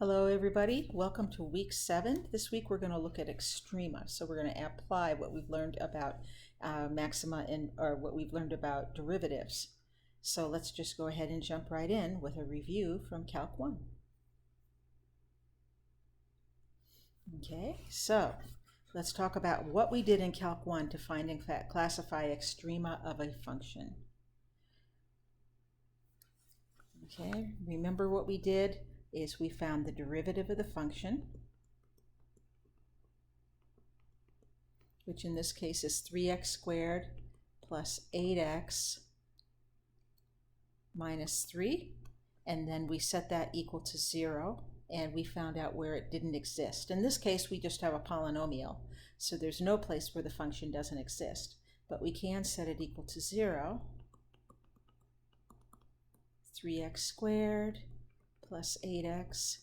Hello everybody, welcome to week 7. This week we're going to look at extrema. So we're going to apply what we've learned about maxima or what we've learned about derivatives. So let's just go ahead and jump right in with a review from Calc 1. Okay, so let's talk about what we did in Calc 1 to find and classify extrema of a function. Okay, remember what we did is we found the derivative of the function, which in this case is 3x squared plus 8x minus 3, and then we set that equal to 0, and we found out where it didn't exist. In this case, we just have a polynomial, so there's no place where the function doesn't exist, but we can set it equal to 0. 3x squared plus 8x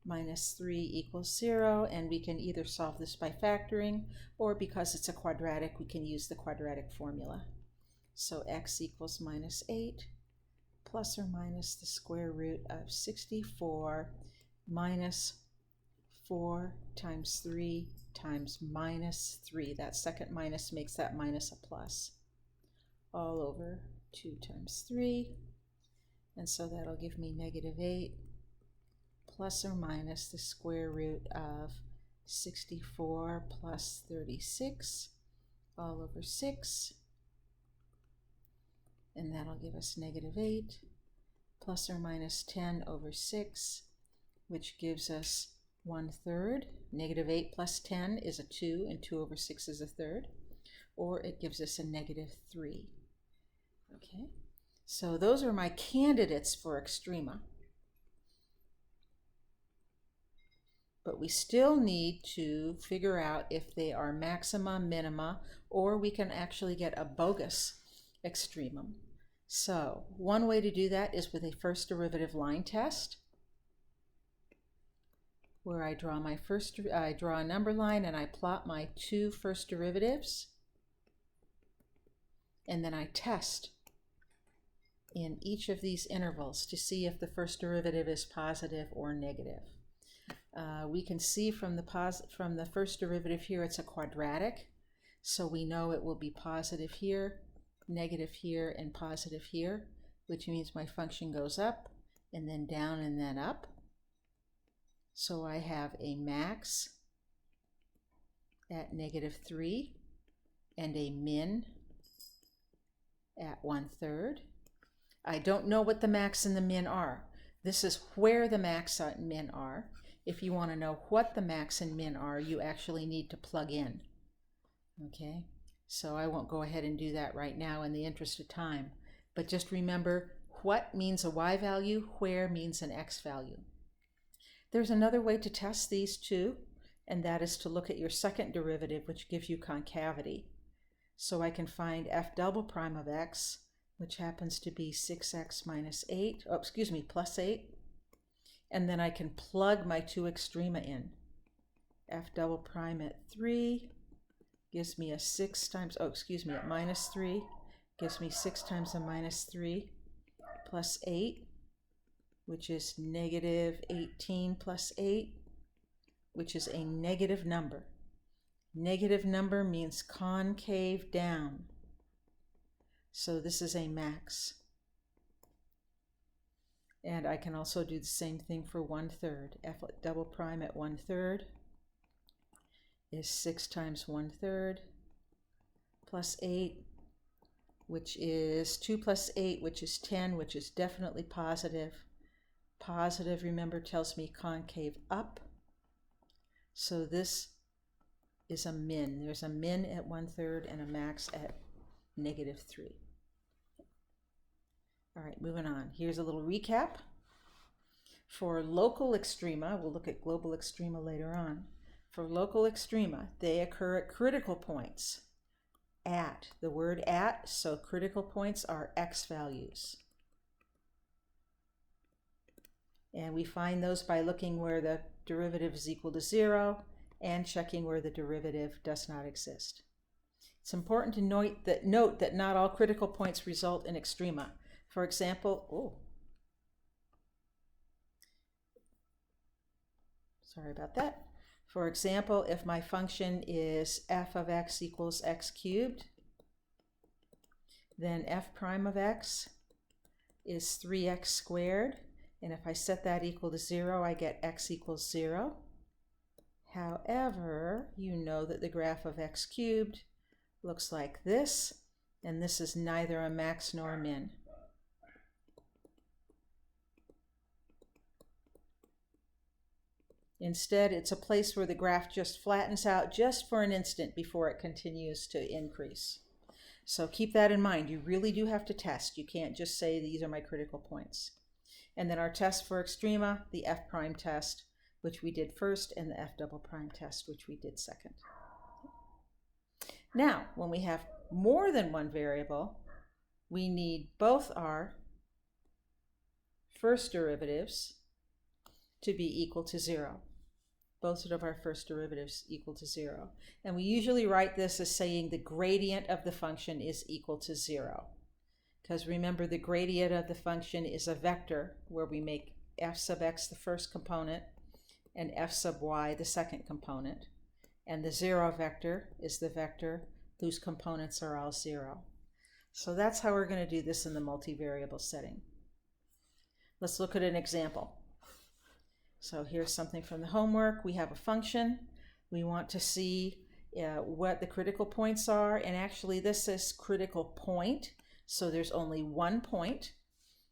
minus 3 equals 0, and we can either solve this by factoring, or because it's a quadratic, we can use the quadratic formula. So x equals minus 8 plus or minus the square root of 64 minus 4 times 3 times minus 3. That second minus makes that minus a plus, all over 2 times 3. And so that'll give me negative 8 plus or minus the square root of 64 plus 36 all over 6. And that'll give us negative 8 plus or minus 10 over 6, which gives us 1/3. Negative 8 plus 10 is a 2, and 2 over 6 is a third. Or it gives us a negative 3. Okay, so those are my candidates for extrema. But we still need to figure out if they are maxima, minima, or we can actually get a bogus extremum. So one way to do that is with a first derivative line test, where I draw a number line and I plot my two first derivatives, and then I test in each of these intervals to see if the first derivative is positive or negative. We can see from the first derivative here it's a quadratic, so we know it will be positive here, negative here, and positive here, which means my function goes up and then down and then up. So I have a max at negative 3 and a min at 1/3. I don't know what the max and the min are. This is where the max and min are. If you want to know what the max and min are, you actually need to plug in. Okay, so I won't go ahead and do that right now in the interest of time. But just remember, what means a y value, where means an x value. There's another way to test these two, and that is to look at your second derivative, which gives you concavity. So I can find f double prime of x, which happens to be 6x minus 8, plus 8. And then I can plug my two extrema in. F double prime at 3 gives me a 6 times, at minus 3, gives me 6 times a minus 3 plus 8, which is negative 18 plus 8, which is a negative number. Negative number means concave down. So this is a max. And I can also do the same thing for 1/3. F double prime at 1/3 is 6 times 1/3 plus 8, which is 2 plus 8, which is 10, which is definitely positive. Positive, remember, tells me concave up. So this is a min. There's a min at 1/3 and a max at negative 3. All right, moving on. Here's a little recap. For local extrema, we'll look at global extrema later on. For local extrema, they occur at critical points. At, the word at, so critical points are x values. And we find those by looking where the derivative is equal to 0 and checking where the derivative does not exist. It's important to note that not all critical points result in extrema. For example, Sorry about that. For example, if my function is f of x equals x cubed, then f prime of x is 3x squared. And if I set that equal to 0, I get x equals 0. However, you know that the graph of x cubed looks like this, and this is neither a max nor a min. Instead, it's a place where the graph just flattens out just for an instant before it continues to increase. So keep that in mind. You really do have to test. You can't just say these are my critical points. And then our test for extrema, the f prime test, which we did first, and the f double prime test, which we did second. Now, when we have more than one variable, we need both our first derivatives to be equal to 0. Both of our first derivatives equal to 0. And we usually write this as saying the gradient of the function is equal to 0. Because remember, the gradient of the function is a vector where we make f sub x the first component and f sub y the second component. And the 0 vector is the vector whose components are all 0. So that's how we're going to do this in the multivariable setting. Let's look at an example. So here's something from the homework. We have a function. We want to see what the critical points are. And actually, this is critical point. So there's only one point.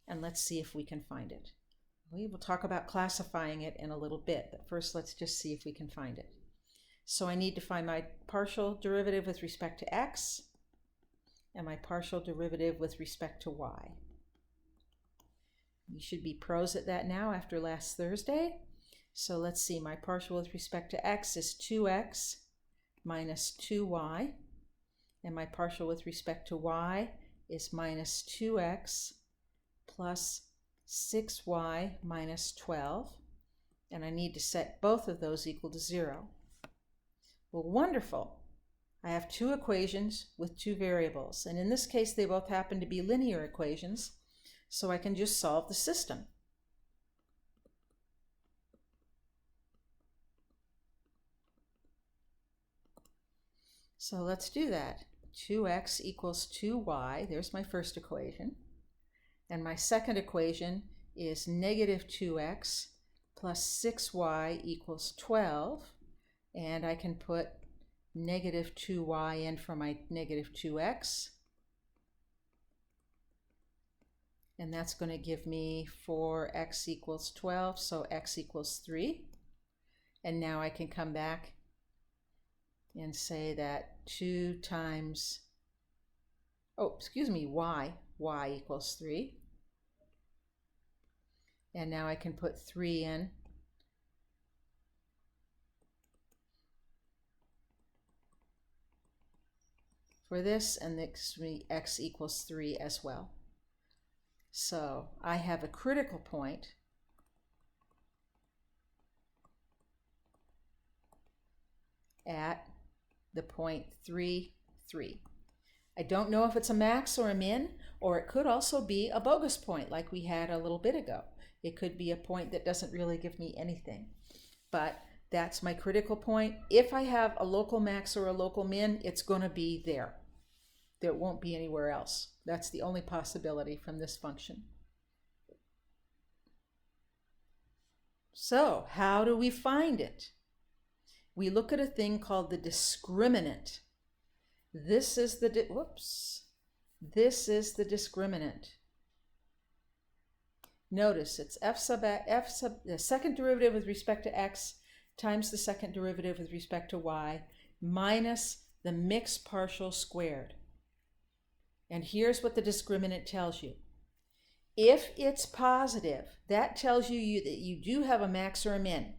And let's see if we can find it. We will talk about classifying it in a little bit. But first, let's just see if we can find it. So I need to find my partial derivative with respect to x and my partial derivative with respect to y. You should be pros at that now after last Thursday. So let's see, my partial with respect to x is 2x minus 2y, and my partial with respect to y is minus 2x plus 6y minus 12, and I need to set both of those equal to 0. Well, wonderful. I have two equations with two variables, and in this case they both happen to be linear equations, so I can just solve the system. So let's do that. 2x equals 2y, there's my first equation, and my second equation is negative 2x plus 6y equals 12, and I can put negative 2y in for my negative 2x. And that's going to give me 4x equals 12, so x equals 3. And now I can come back and say that 2 times, y equals 3. And now I can put 3 in. For this, and this gives me x equals 3 as well. So I have a critical point at the point 3, 3. I don't know if it's a max or a min, or it could also be a bogus point like we had a little bit ago. It could be a point that doesn't really give me anything. But that's my critical point. If I have a local max or a local min, it's going to be there. There won't be anywhere else. That's the only possibility from this function. So, how do we find it? We look at a thing called the discriminant. This is the discriminant. Notice it's the second derivative with respect to x times the second derivative with respect to y minus the mixed partial squared. And here's what the discriminant tells you. If it's positive, that tells you that you do have a max or a min.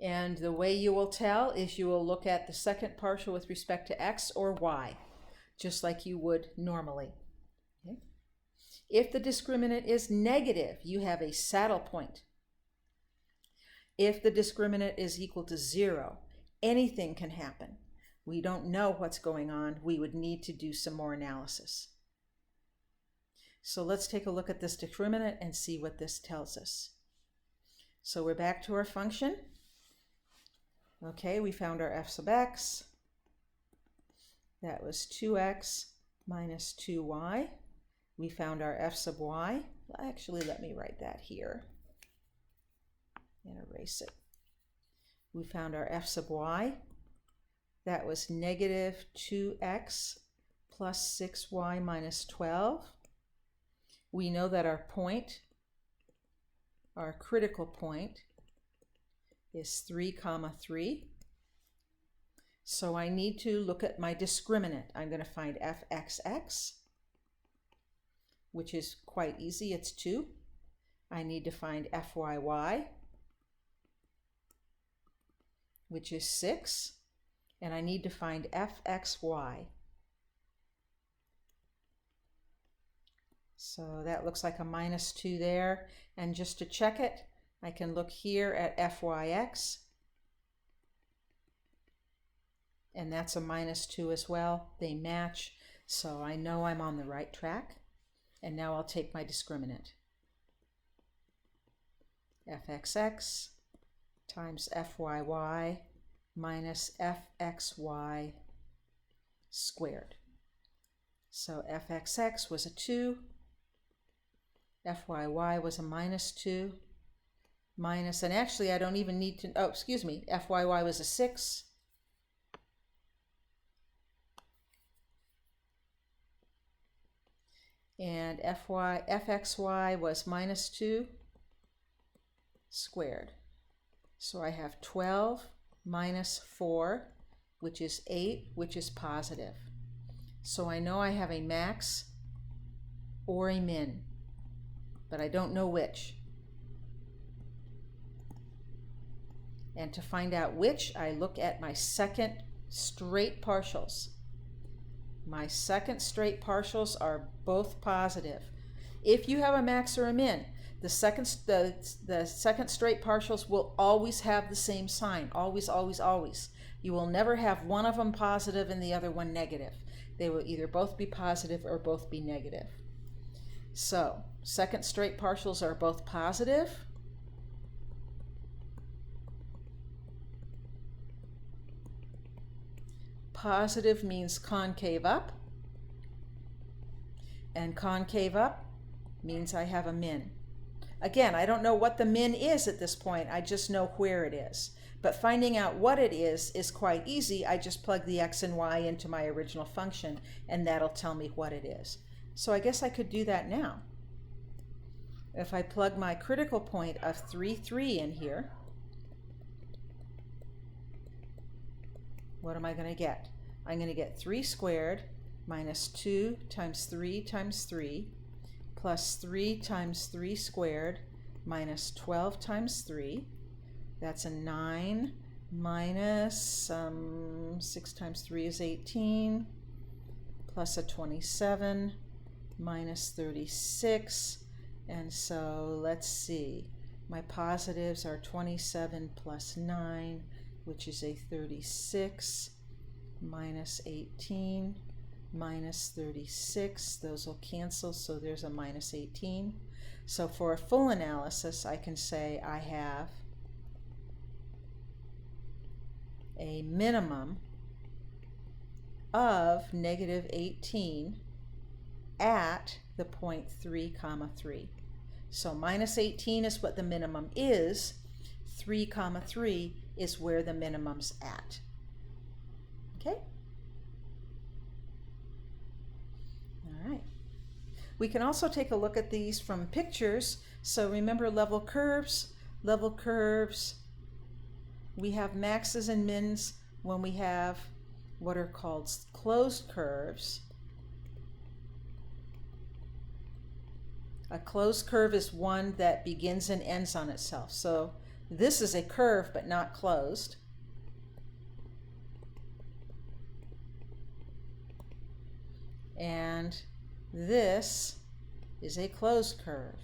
And the way you will tell is you will look at the second partial with respect to x or y, just like you would normally. Okay? If the discriminant is negative, you have a saddle point. If the discriminant is equal to 0, anything can happen. We don't know what's going on. We would need to do some more analysis. So let's take a look at this discriminant and see what this tells us. So we're back to our function. Okay, we found our f sub x. That was 2x minus 2y. We found our f sub y. Actually, let me write that here and erase it. We found our f sub y. That was negative 2x plus 6y minus 12. We know that our point, our critical point, is 3, 3. So I need to look at my discriminant. I'm going to find fxx, which is quite easy. It's 2. I need to find fyy, which is 6. And I need to find fxy. So that looks like a minus 2 there. And just to check it, I can look here at fyx. And that's a minus 2 as well. They match. So I know I'm on the right track. And now I'll take my discriminant. fxx times fyy minus fxy squared. So fxx was a 2, fyy was a minus 2, minus, and actually I don't even need to, oh, excuse me, fyy was a 6. And fxy was minus 2 squared. So I have 12 minus 4, which is 8, which is positive. So I know I have a max or a min, but I don't know which. And to find out which, I look at my second straight partials. My second straight partials are both positive. If you have a max or a min, the second straight partials will always have the same sign. Always, always, always. You will never have one of them positive and the other one negative. They will either both be positive or both be negative. So, second straight partials are both positive. Positive means concave up. And concave up means I have a min. Again, I don't know what the min is at this point. I just know where it is. But finding out what it is quite easy. I just plug the x and y into my original function, and that'll tell me what it is. So I guess I could do that now. If I plug my critical point of 3, 3 in here, what am I going to get? I'm going to get 3 squared minus 2 times 3 times 3 plus 3 times 3 squared minus 12 times 3. That's a 9 minus 6 times 3 is 18 plus a 27 minus 36. And so let's see. My positives are 27 plus 9, which is a 36 minus 18 minus 36. Those will cancel, so there's a minus 18. So for a full analysis, I can say I have a minimum of negative 18 at the point 3, 3. So minus 18 is what the minimum is. 3, 3 is where the minimum's at. Okay? All right. We can also take a look at these from pictures. So remember level curves. Level curves, we have maxes and mins when we have what are called closed curves. A closed curve is one that begins and ends on itself. So this is a curve but not closed. And this is a closed curve.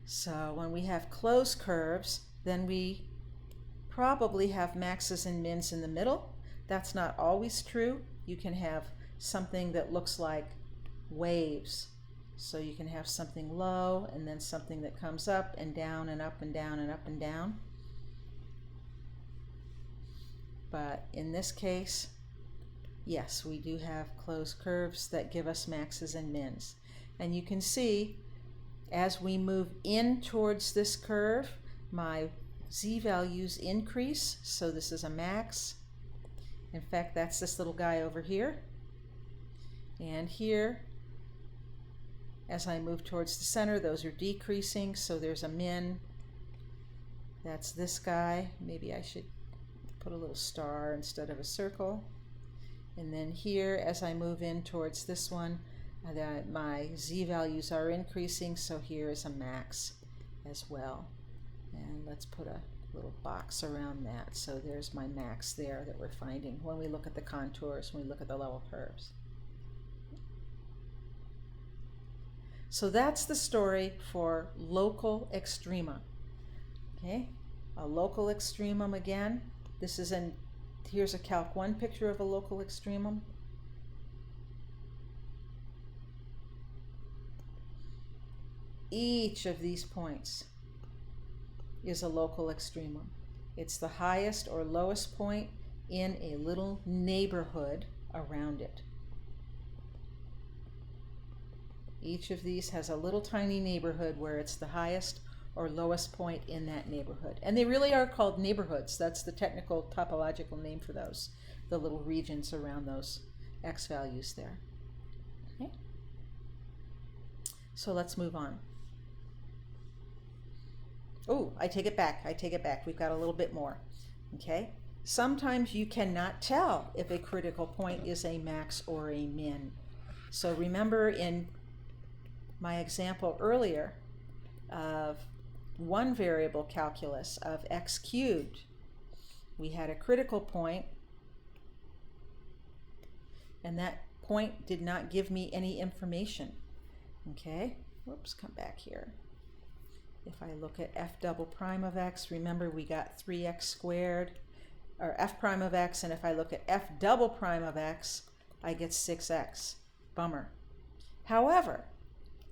So when we have closed curves, then we probably have maxes and mins in the middle. That's not always true. you can have something that looks like waves. So you can have something low and then something that comes up and down and up and down and up and down. But in this case, yes, we do have closed curves that give us maxes and mins. And you can see as we move in towards this curve, my z-values increase. So this is a max. In fact, that's this little guy over here. And here, as I move towards the center, those are decreasing. So there's a min. That's this guy. Maybe I should put a little star instead of a circle. And then here, as I move in towards this one, my z-values are increasing, so here is a max as well. And let's put a little box around that. So there's my max there that we're finding when we look at the contours, when we look at the level curves. So that's the story for local extrema. Okay, a local extremum again. This is here's a Calc 1 picture of a local extremum. Each of these points is a local extremum. It's the highest or lowest point in a little neighborhood around it. Each of these has a little tiny neighborhood where it's the highest or lowest point in that neighborhood. And they really are called neighborhoods. That's the technical topological name for those, the little regions around those x values there. Okay. So let's move on. Oh, I take it back. We've got a little bit more. Okay. Sometimes you cannot tell if a critical point is a max or a min. So remember in my example earlier of one variable calculus of x cubed, we had a critical point, and that point did not give me any information. Okay, whoops, come back here. If I look at f double prime of x, remember we got 3x squared, or f prime of x, and if I look at f double prime of x, I get 6x. Bummer. However,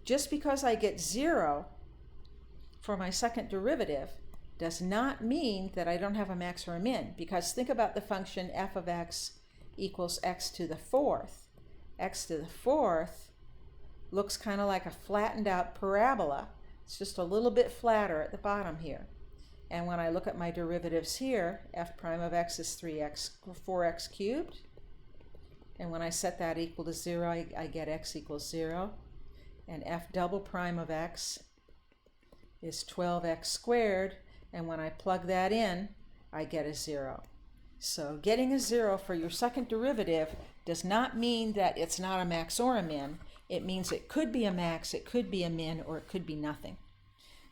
just because I get 0 for my second derivative does not mean that I don't have a max or a min, because think about the function f of x equals x to the fourth. X to the fourth looks kind of like a flattened out parabola. It's just a little bit flatter at the bottom here. And when I look at my derivatives here, f prime of x is 4x cubed. And when I set that equal to 0, I get x equals 0. And f double prime of x is 12x squared. And when I plug that in, I get a 0. So getting a 0 for your second derivative does not mean that it's not a max or a min. It means it could be a max, it could be a min, or it could be nothing.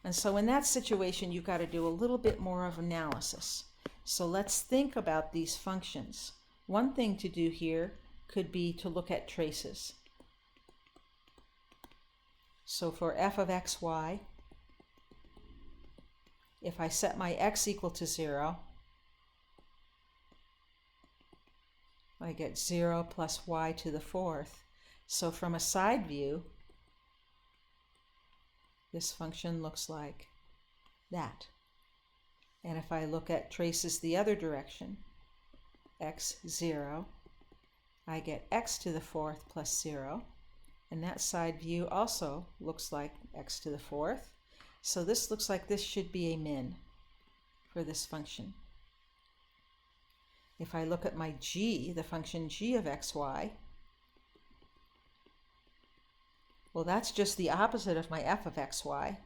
And so in that situation, you've got to do a little bit more of analysis. So let's think about these functions. One thing to do here could be to look at traces. So for f of xy, if I set my x equal to 0, I get 0 plus y to the fourth. So from a side view, this function looks like that. And if I look at traces the other direction, x 0, I get x to the fourth plus 0. And that side view also looks like x to the fourth. So this looks like this should be a min for this function. If I look at my g, the function g of xy, well, that's just the opposite of my f of xy.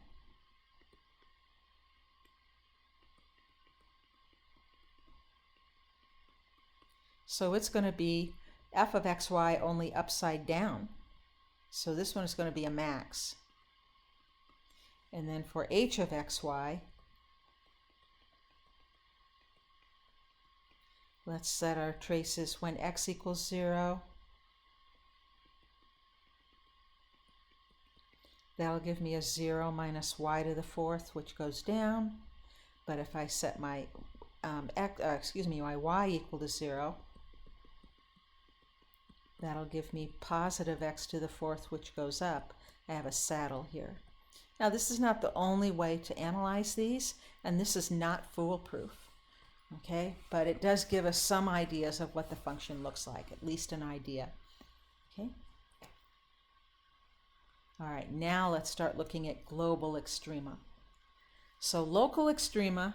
So it's going to be f of xy only upside down. So this one is going to be a max. And then for h of xy, let's set our traces when x equals 0. That'll give me a 0 minus y to the fourth, which goes down. But if I set my my y equal to 0, That'll give me positive x to the fourth, which goes up. I have a saddle here. Now, this is not the only way to analyze these, and this is not foolproof, okay? But it does give us some ideas of what the function looks like, at least an idea, okay? All right, now let's start looking at global extrema. So local extrema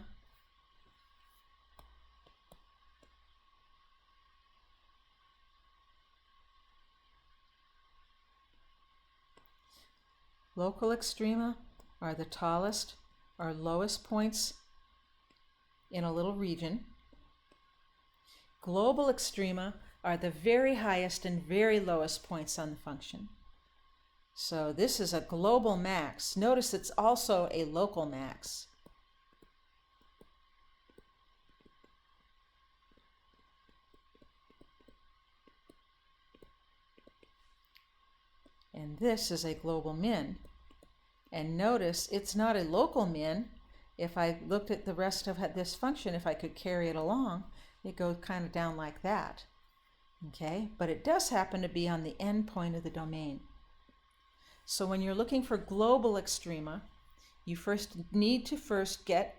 are the tallest or lowest points in a little region. Global extrema are the very highest and very lowest points on the function. So this is a global max. Notice it's also a local max. And this is a global min. And notice it's not a local min. If I looked at the rest of this function, if I could carry it along, it goes kind of down like that. Okay, but it does happen to be on the end point of the domain. So when you're looking for global extrema, you need to get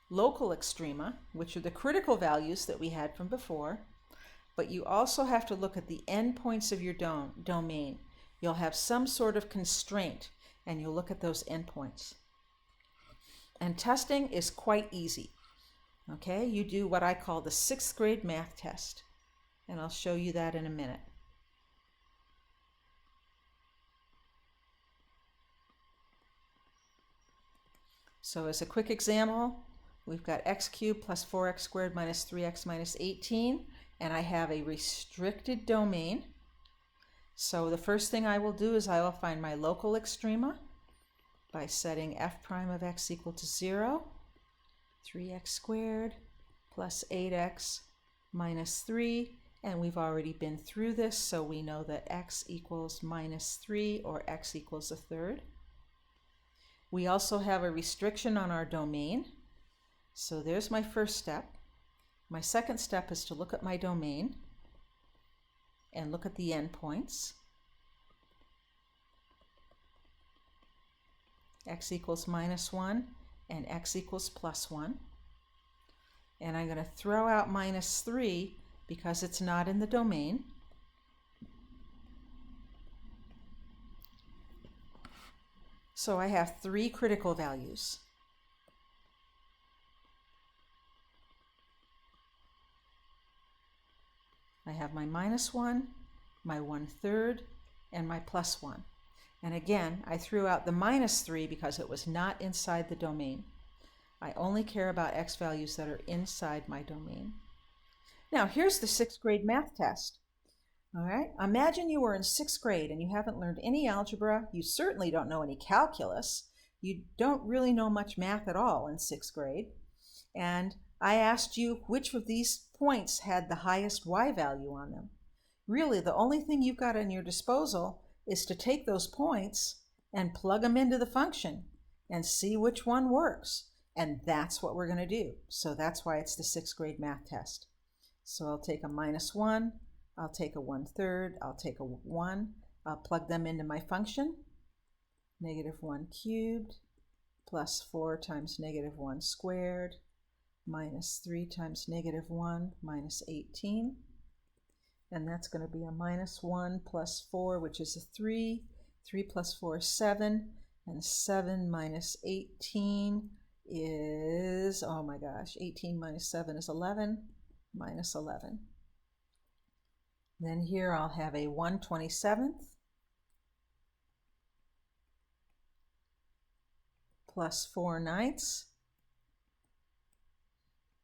local extrema, which are the critical values that we had from before, but you also have to look at the endpoints of your domain. You'll have some sort of constraint, and you'll look at those endpoints. And testing is quite easy. Okay, you do what I call the 6th grade math test, and I'll show you that in a minute. So as a quick example, we've got x cubed plus 4x squared minus 3x minus 18, and I have a restricted domain. So the first thing I will do is I will find my local extrema by setting f prime of x equal to 0, 3x squared plus 8x minus 3, and we've already been through this, so we know that x equals minus 3, or x equals a third. We also have a restriction on our domain, so there's my first step. My second step is to look at my domain and look at the endpoints. X equals minus 1 and x equals plus 1. And I'm going to throw out minus 3 because it's not in the domain. So I have 3 critical values. I have my minus 1, my 1/3, and my plus 1. And again, I threw out the minus 3 because it was not inside the domain. I only care about x values that are inside my domain. Now, here's the 6th grade math test. All right, imagine you were in 6th grade and you haven't learned any algebra. You certainly don't know any calculus. You don't really know much math at all in 6th grade. And I asked you which of these points had the highest y value on them. Really, the only thing you've got at your disposal is to take those points and plug them into the function and see which one works. And that's what we're going to do. So that's why it's the 6th grade math test. So I'll take a minus 1, I'll take a 1/3, I'll take a 1, I'll plug them into my function. Negative 1 cubed plus 4 times negative 1 squared minus 3 times negative 1 minus 18. And that's going to be a minus 1 plus 4, which is a 3. 3 plus 4 is 7. And 7 minus 18 is, oh my gosh, 18 minus 7 is 11, minus 11. Then here I'll have a 1/27 plus 4/9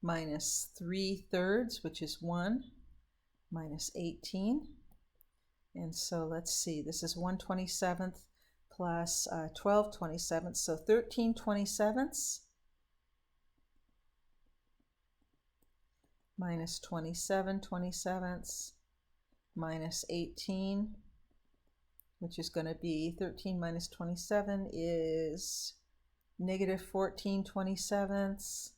minus 3/3, which is 1, minus 18. And so let's see, this is 1/27 plus 12/27, so 13/27 minus 27/27 minus 18, which is going to be 13 minus 27 is negative 14/27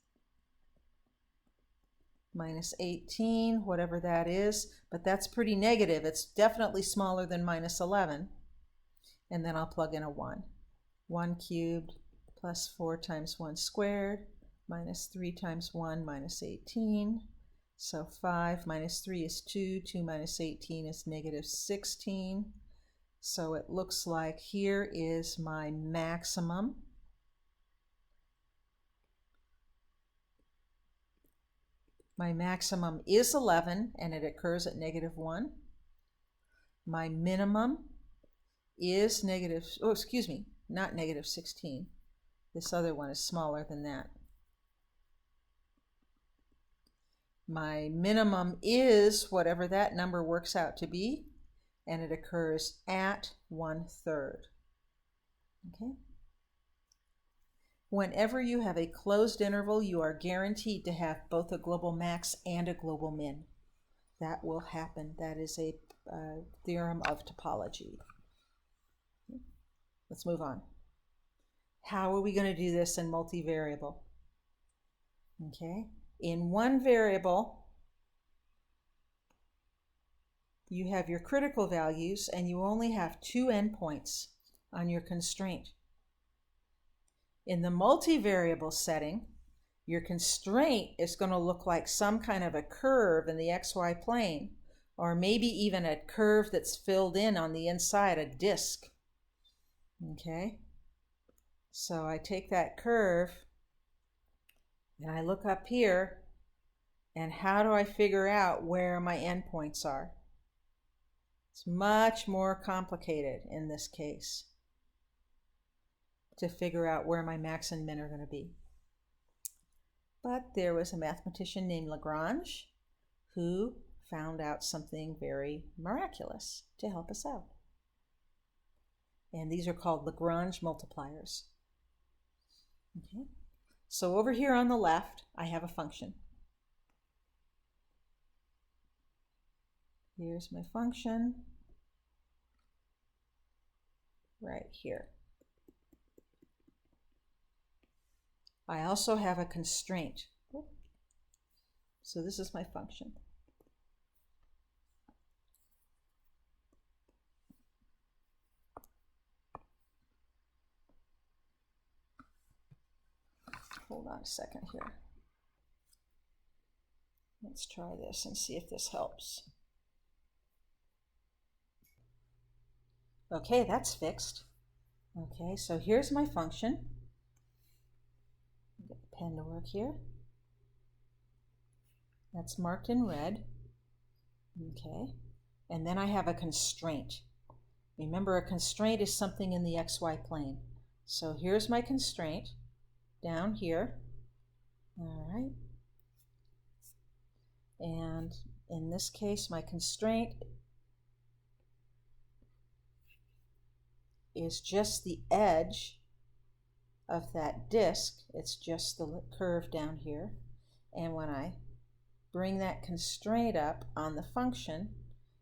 minus 18, whatever that is, but that's pretty negative. It's definitely smaller than minus 11. And then I'll plug in a 1. 1 cubed plus 4 times 1 squared minus 3 times 1 minus 18. So 5 minus 3 is 2. 2 minus 18 is negative 16. So it looks like here is my maximum. My maximum is 11, and it occurs at negative 1. My minimum is negative, oh, excuse me, not negative 16. This other one is smaller than that. My minimum is whatever that number works out to be, and it occurs at 1/3. Okay? Whenever you have a closed interval, you are guaranteed to have both a global max and a global min. That will happen. That is a theorem of topology. Let's move on. How are we going to do this in multivariable? Okay, in one variable, you have your critical values and you only have 2 endpoints on your constraint. In the multivariable setting, your constraint is going to look like some kind of a curve in the xy plane, or maybe even a curve that's filled in on the inside, a disk. Okay, so I take that curve and I look up here, and how do I figure out where my endpoints are? It's much more complicated in this case to figure out where my max and min are going to be. But there was a mathematician named LaGrange who found out something very miraculous to help us out. And these are called LaGrange multipliers. Okay. So over here on the left, I have a function. Here's my function right here. I also have a constraint. So this is my function. Hold on a second here. Let's try this and see if this helps. Okay, that's fixed. Okay, so here's my function. Get the pen to work here. That's marked in red. Okay, and then I have a constraint. Remember, a constraint is something in the xy plane. So here's my constraint down here. All right. And in this case, my constraint is just the edge of that disk. It's just the curve down here. And when I bring that constraint up on the function,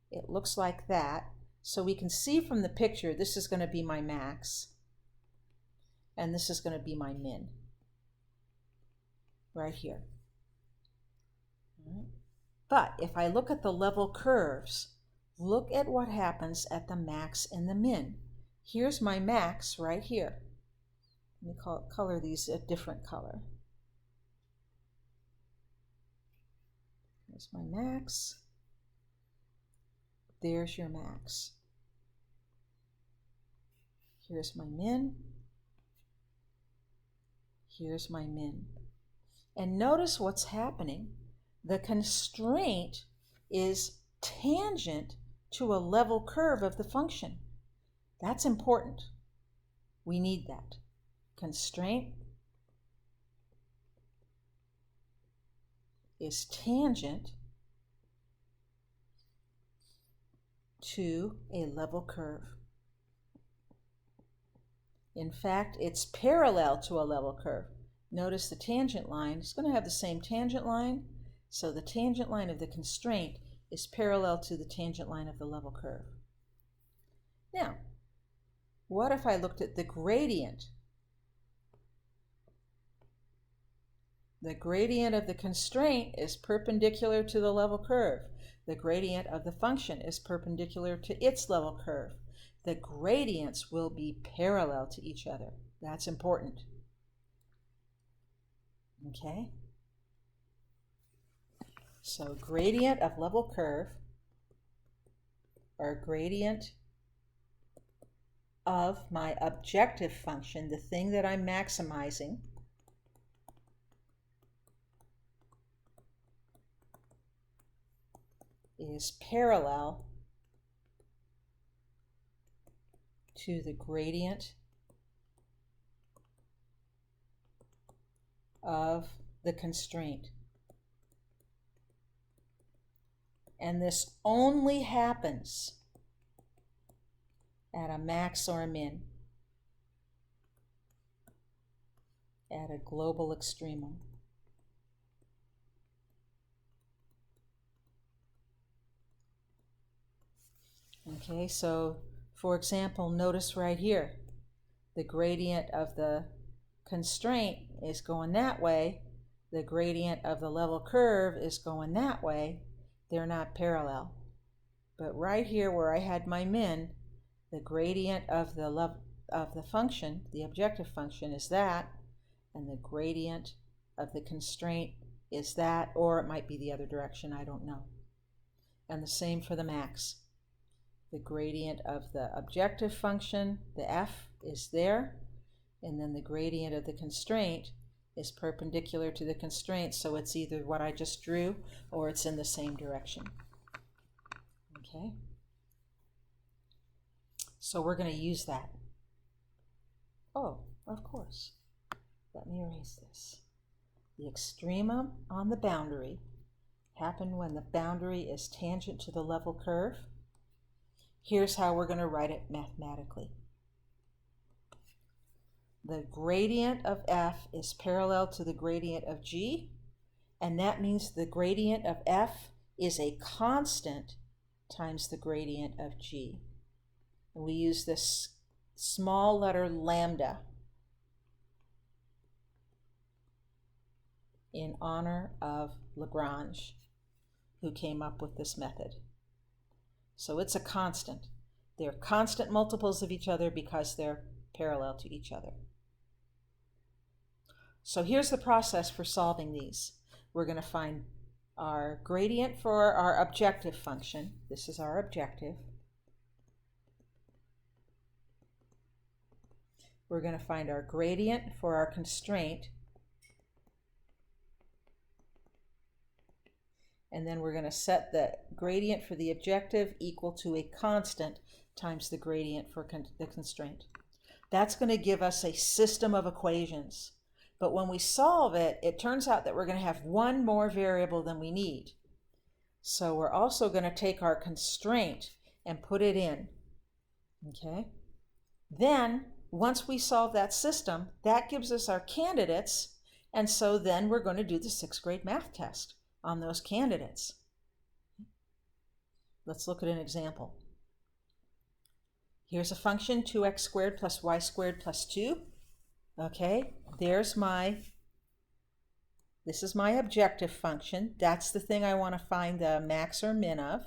it looks like that. So we can see from the picture, this is going to be my max, and this is going to be my min, right here. But if I look at the level curves, look at what happens at the max and the min. Here's my max right here. Let me color these a different color. Here's my max. There's your max. Here's my min. Here's my min. And notice what's happening. The constraint is tangent to a level curve of the function. That's important. We need that. Constraint is tangent to a level curve. In fact, it's parallel to a level curve. Notice the tangent line is going to have the same tangent line, so the tangent line of the constraint is parallel to the tangent line of the level curve. Now, what if I looked at the gradient The gradient of the constraint is perpendicular to the level curve. The gradient of the function is perpendicular to its level curve. The gradients will be parallel to each other. That's important. Okay? So gradient of level curve, or gradient of my objective function, the thing that I'm maximizing, is parallel to the gradient of the constraint. And this only happens at a max or a min, at a global extremum. Okay, so for example, notice right here, the gradient of the constraint is going that way, the gradient of the level curve is going that way. They're not parallel. But right here where I had my min, the gradient of the function, the objective function, is that, and the gradient of the constraint is that, or it might be the other direction, I don't know. And the same for the max. The gradient of the objective function, the f, is there, and then the gradient of the constraint is perpendicular to the constraint, so it's either what I just drew or it's in the same direction. Okay? So we're going to use that. Oh, of course. Let me erase this. The extremum on the boundary happen when the boundary is tangent to the level curve. Here's how we're going to write it mathematically. The gradient of f is parallel to the gradient of g, and that means the gradient of f is a constant times the gradient of g. And we use this small letter lambda in honor of LaGrange, who came up with this method. So it's a constant. They're constant multiples of each other because they're parallel to each other. So here's the process for solving these. We're going to find our gradient for our objective function. This is our objective. We're going to find our gradient for our constraint. And then we're going to set the gradient for the objective equal to a constant times the gradient for the constraint. That's going to give us a system of equations. But when we solve it, it turns out that we're going to have one more variable than we need. So we're also going to take our constraint and put it in. Okay? Then, once we solve that system, that gives us our candidates, and so then we're going to do the 6th grade math test on those candidates. Let's look at an example. Here's a function, 2x squared plus y squared plus 2. Okay, this is my objective function. That's the thing I want to find the max or min of.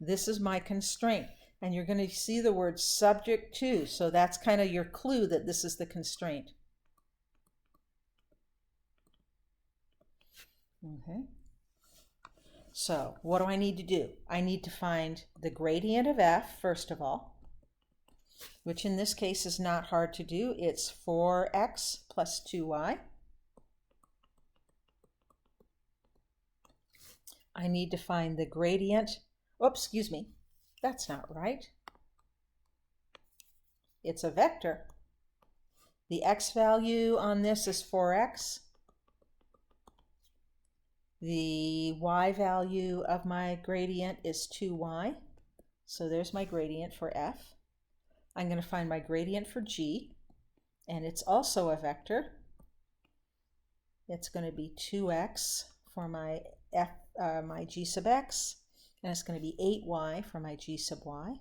This is my constraint, and you're going to see the word subject to, so that's kind of your clue that this is the constraint. Okay. So what do I need to do? I need to find the gradient of f, first of all, which in this case is not hard to do. It's 4x plus 2y. I need to find the gradient. Oops, excuse me. That's not right. It's a vector. The x value on this is 4x. The y value of my gradient is 2y. So there's my gradient for f. I'm going to find my gradient for g, and it's also a vector. It's going to be 2x for my my g sub x, and it's going to be 8y for my g sub y.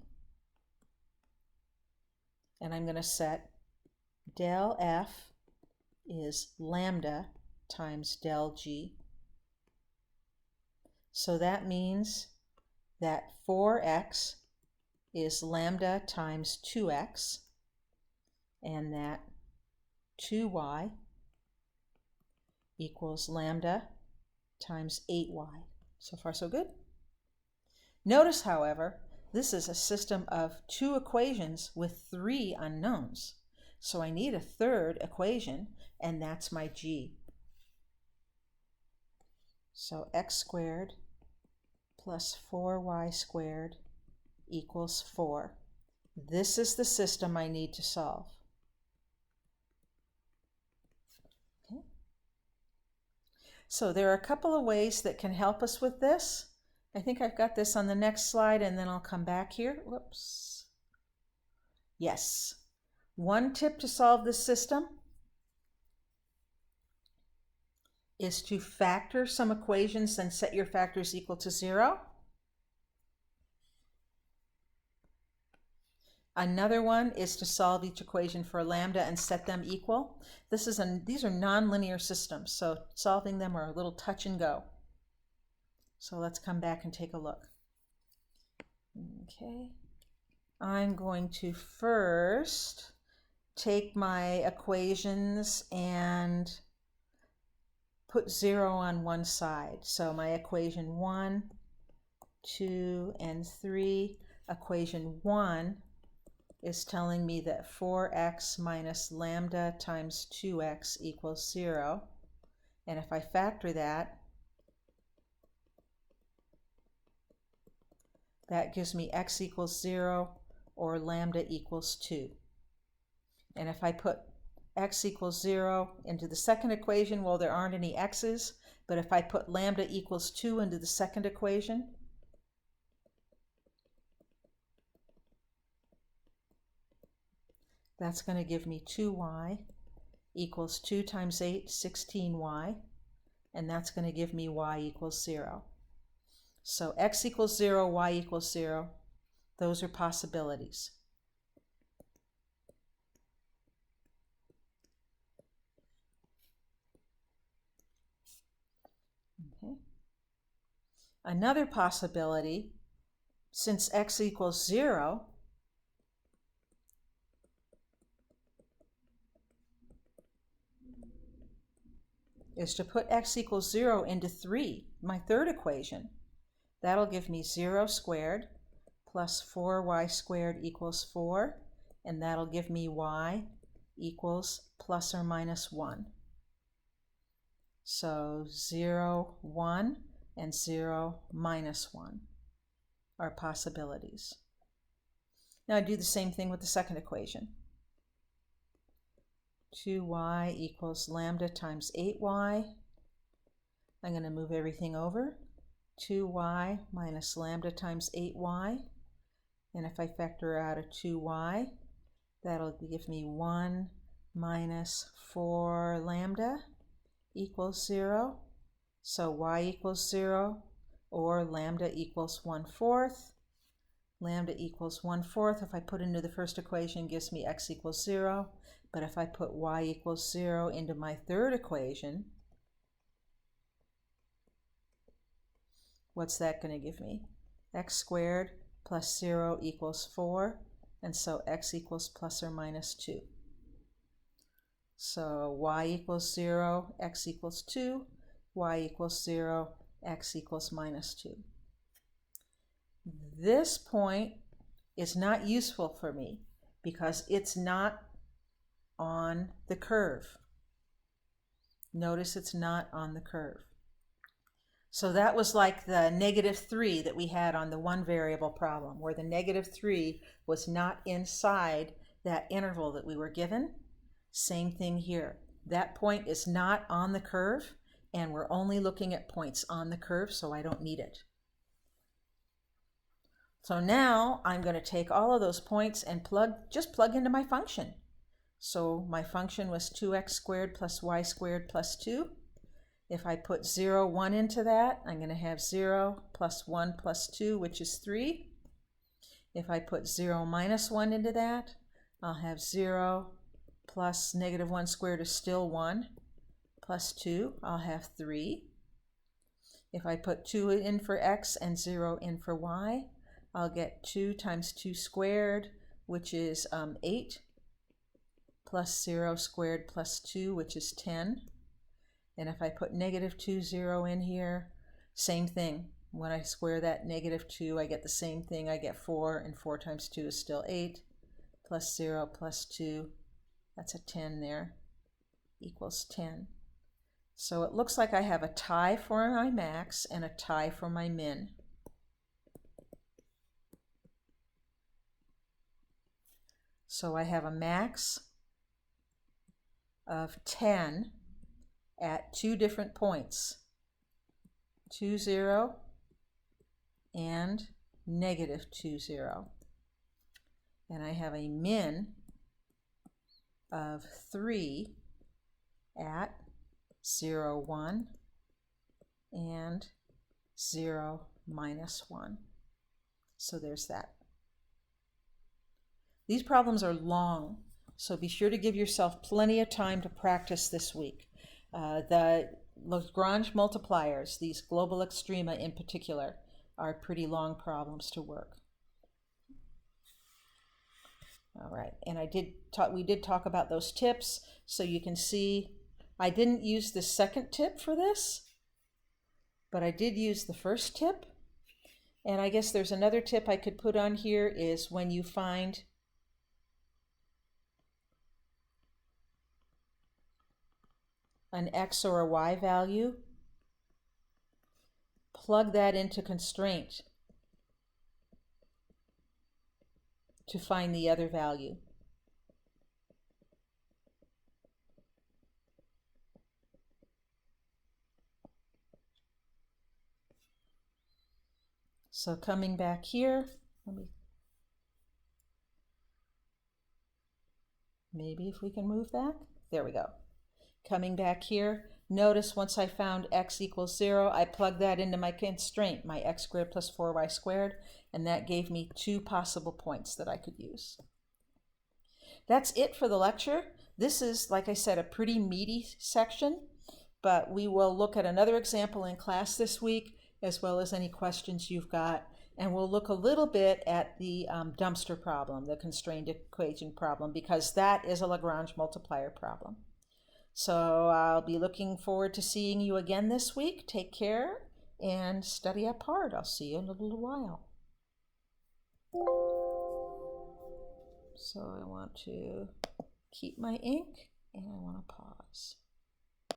And I'm going to set del f is lambda times del g. So that means that 4x is lambda times 2x, and that 2y equals lambda times 8y. So far, so good. Notice, however, this is a system of two equations with three unknowns. So I need a third equation, and that's my g. So x squared plus 4y squared equals 4. This is the system I need to solve. Okay. So there are a couple of ways that can help us with this. I think I've got this on the next slide, and then I'll come back here. Whoops. Yes. One tip to solve this system is to factor some equations and set your factors equal to 0. Another one is to solve each equation for lambda and set them equal. These are nonlinear systems, so solving them are a little touch and go. So let's come back and take a look. Okay, I'm going to first take my equations and put 0 on one side. So my equation 1, 2, and 3, equation 1 is telling me that 4x minus lambda times 2x equals 0. And if I factor that, that gives me x equals 0 or lambda equals 2. And if I put x equals 0 into the second equation, well, there aren't any x's, but if I put lambda equals 2 into the second equation, that's going to give me 2y equals 2 times 8, 16y, and that's going to give me y equals 0. So x equals 0, y equals 0. Those are possibilities. Okay. Another possibility, since x equals 0, is to put x equals 0 into 3, my third equation. That'll give me 0 squared plus 4y squared equals 4, and that'll give me y equals plus or minus 1. So 0, 1, and 0, minus 1 are possibilities. Now I do the same thing with the second equation. 2y equals lambda times 8y. I'm going to move everything over. 2y minus lambda times 8y. And if I factor out a 2y, that'll give me 1 minus 4 lambda equals 0. So y equals 0 or lambda equals 1/4. Lambda equals 1/4. If I put into the first equation, gives me x equals 0. But if I put y equals 0 into my third equation, what's that going to give me? X squared plus 0 equals 4, and so x equals plus or minus 2. So y equals 0, x equals 2, y equals 0, x equals minus 2. This point is not useful for me because it's not on the curve. Notice it's not on the curve. So that was like the -3 that we had on the one variable problem, where the -3 was not inside that interval that we were given. Same thing here. That point is not on the curve, and we're only looking at points on the curve, so I don't need it. So now I'm going to take all of those points and just plug into my function. So my function was 2x squared plus y squared plus 2. If I put 0, 1 into that, I'm going to have 0 plus 1 plus 2, which is 3. If I put 0 minus 1 into that, I'll have 0 plus negative 1 squared is still 1, plus 2, I'll have 3. If I put 2 in for x and 0 in for y, I'll get 2 times 2 squared, which is 8, plus 0 squared plus 2, which is 10. And if I put negative 2, 0 in here, same thing. When I square that negative 2, I get the same thing. I get 4, and 4 times 2 is still 8, plus 0 plus 2, that's a 10 there, equals 10. So it looks like I have a tie for my max and a tie for my min. So I have a max of 10 at 2 different points, 2, 0, and negative 2, 0. And I have a min of 3 at 0, 1, and 0, minus 1. So there's that. These problems are long, so be sure to give yourself plenty of time to practice this week. The LaGrange multipliers, these global extrema in particular, are pretty long problems to work. All right, and we did talk about those tips, so you can see I didn't use the second tip for this, but I did use the first tip. And I guess there's another tip I could put on here is when you find an x or a y value, plug that into constraint to find the other value. So coming back here, maybe if we can move back, there we go. Coming back here, notice once I found x equals 0, I plugged that into my constraint, my x squared plus 4y squared, and that gave me 2 possible points that I could use. That's it for the lecture. This is, like I said, a pretty meaty section, but we will look at another example in class this week, as well as any questions you've got, and we'll look a little bit at the dumpster problem, the constrained equation problem, because that is a Lagrange multiplier problem. So I'll be looking forward to seeing you again this week. Take care and study up hard. I'll see you in a little while. So I want to keep my ink and I want to pause.